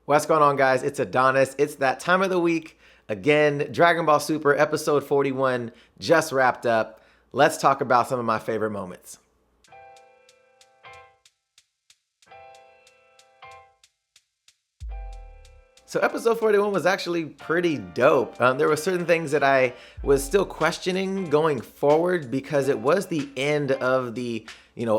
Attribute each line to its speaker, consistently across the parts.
Speaker 1: What's going on, guys? It's Adonis. It's that time of the week. Again, Dragon Ball Super episode 41 just wrapped up. Let's talk about some of my favorite moments. So episode 41 was actually pretty dope. There were certain things that I was still questioning going forward because it was the end of the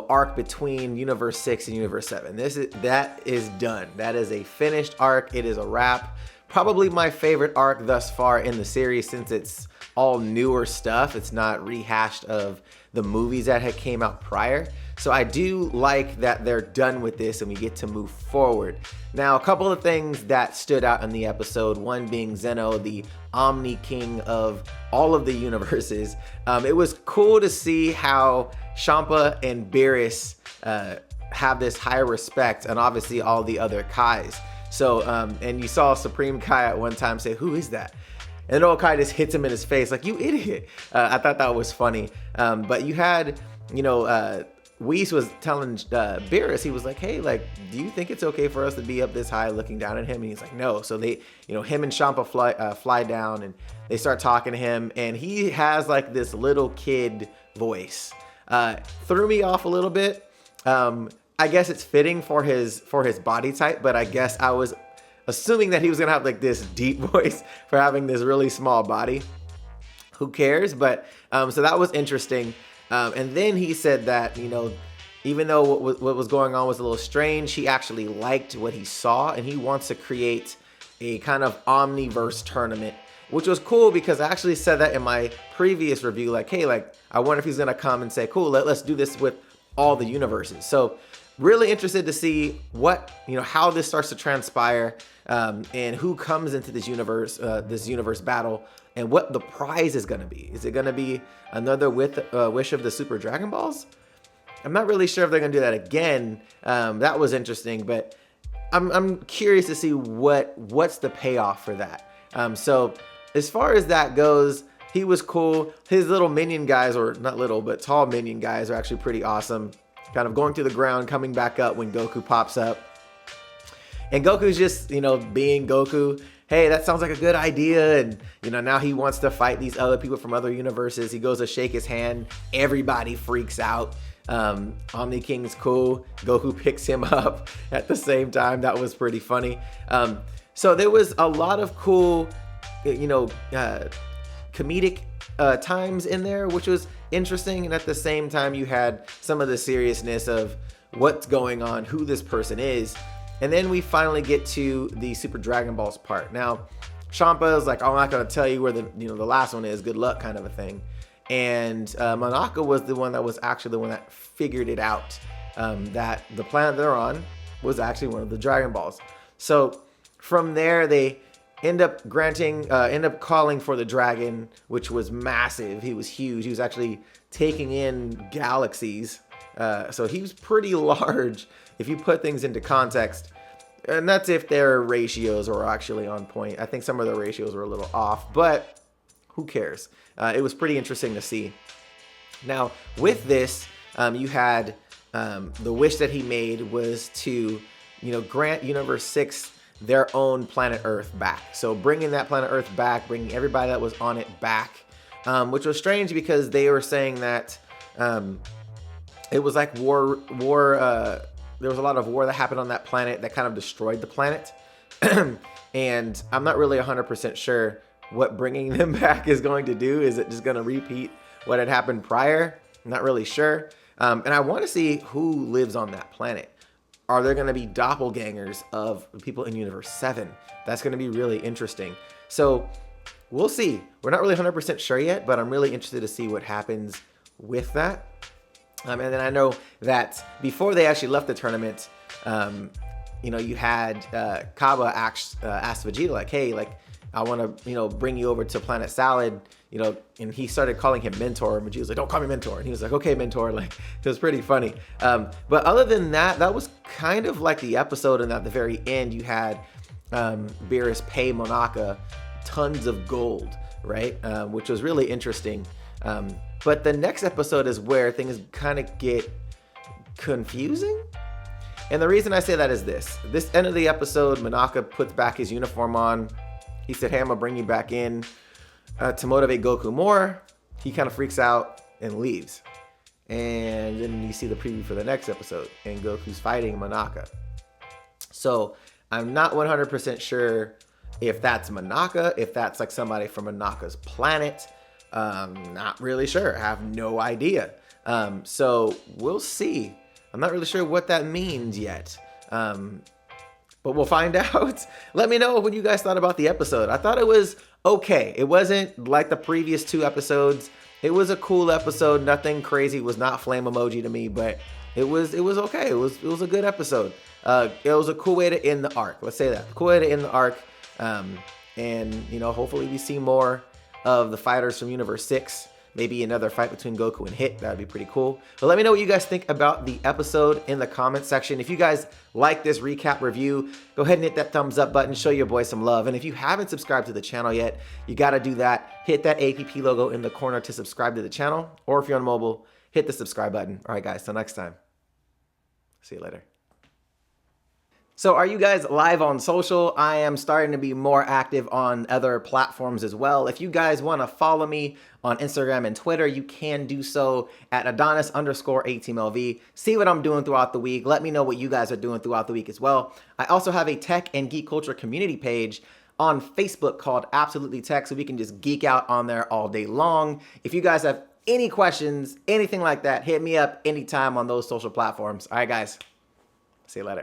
Speaker 1: arc between Universe 6 and Universe 7. That is done. That is a finished arc. It is a wrap. Probably my favorite arc thus far in the series since it's all newer stuff. It's not rehashed of the movies that had came out prior. So I do like that they're done with this and we get to move forward. Now, a couple of things that stood out in the episode, one being Zeno, the Omni King of all of the universes. It was cool to see how Champa and Beerus have this high respect, and obviously all the other Kais. So, and you saw Supreme Kai at one time say, "Who is that?" And old Kai just hits him in his face like, "You idiot." I thought that was funny. But you had, Whis was telling Beerus, he was like, "Hey, like, do you think it's okay for us to be up this high looking down at him?" And he's like, "No." So they, him and Champa fly down and they start talking to him, and he has like this little kid voice. Threw me off a little bit. I guess it's fitting for his body type, but I guess I was assuming that he was gonna have like this deep voice for having this really small body. Who cares? But so that was interesting. And then he said that, even though what was going on was a little strange, he actually liked what he saw and he wants to create a kind of omniverse tournament, which was cool because I actually said that in my previous review, like, hey, like, I wonder if he's going to come and say, cool, let's do this with all the universes. So really interested to see how this starts to transpire and who comes into this universe battle. And what the prize is going to be. Is it going to be another Wish of the Super Dragon Balls? I'm not really sure if they're going to do that again. That was interesting, but I'm curious to see what's the payoff for that. So as far as that goes, he was cool. His little minion guys, or not little, but tall minion guys are actually pretty awesome. Kind of going to the ground, coming back up when Goku pops up. And Goku's just, being Goku. Hey, that sounds like a good idea. And, now he wants to fight these other people from other universes. He goes to shake his hand. Everybody freaks out. Omni King's cool. Goku picks him up at the same time. That was pretty funny. So there was a lot of cool, comedic times in there, which was interesting. And at the same time, you had some of the seriousness of what's going on, who this person is. And then we finally get to the Super Dragon Balls part. Now, Champa is like, "Oh, I'm not going to tell you where the last one is. Good luck," kind of a thing. And Monaka was the one that was actually the one that figured it out, that the planet they're on was actually one of the Dragon Balls. So from there, they end up calling for the dragon, which was massive. He was huge. He was actually taking in galaxies. So he was pretty large if you put things into context. And that's if their ratios were actually on point. I think some of the ratios were a little off, but who cares? It was pretty interesting to see. Now, with this, you had the wish that he made was to, grant Universe 6 their own planet Earth back. So bringing that planet Earth back, bringing everybody that was on it back, which was strange because they were saying that it was like war. There was a lot of war that happened on that planet that kind of destroyed the planet. And I'm not really 100% sure what bringing them back is going to do. Is it just going to repeat what had happened prior? I'm not really sure. And I want to see who lives on that planet. Are there going to be doppelgangers of people in Universe 7? That's going to be really interesting. So we'll see. We're not really 100% sure yet, but I'm really interested to see what happens with that. And then I know that before they actually left the tournament, you had Kaba asked Vegeta, like, hey, like, I want to, bring you over to Planet Salad, and he started calling him Mentor. And Vegeta was like, don't call me Mentor. And he was like, okay, Mentor. Like, it was pretty funny. But other than that, that was kind of like the episode. And at the very end, you had Beerus pay Monaka tons of gold, right? Which was really interesting. But the next episode is where things kind of get confusing. And the reason I say that is this end of the episode, Monaka puts back his uniform on. He said, hey, I'm gonna bring you back in to motivate Goku more. He kind of freaks out and leaves. And then you see the preview for the next episode, and Goku's fighting Monaka. So I'm not 100% sure if that's Monaka, if that's like somebody from Monaka's planet. Not really sure. I have no idea. So we'll see. I'm not really sure what that means yet. But we'll find out. Let me know what you guys thought about the episode. I thought it was okay. It wasn't like the previous 2 episodes. It was a cool episode. Nothing crazy. It was not flame emoji to me, but it was okay. It was a good episode. It was a cool way to end the arc. Let's say that. Cool way to end the arc. And you know, hopefully we see more of the fighters from Universe 6. Maybe another fight between Goku and Hit. That would be pretty cool. But let me know what you guys think about the episode in the comment section. If you guys like this recap review, go ahead and hit that thumbs up button. Show your boy some love. And if you haven't subscribed to the channel yet, you got to do that. Hit that APP logo in the corner to subscribe to the channel. Or if you're on mobile, hit the subscribe button. All right, guys. Till next time. See you later. So are you guys live on social? I am starting to be more active on other platforms as well. If you guys want to follow me on Instagram and Twitter, you can do so at Adonis_ATMLV. See what I'm doing throughout the week. Let me know what you guys are doing throughout the week as well. I also have a tech and geek culture community page on Facebook called Absolutely Tech, so we can just geek out on there all day long. If you guys have any questions, anything like that, hit me up anytime on those social platforms. All right, guys. See you later.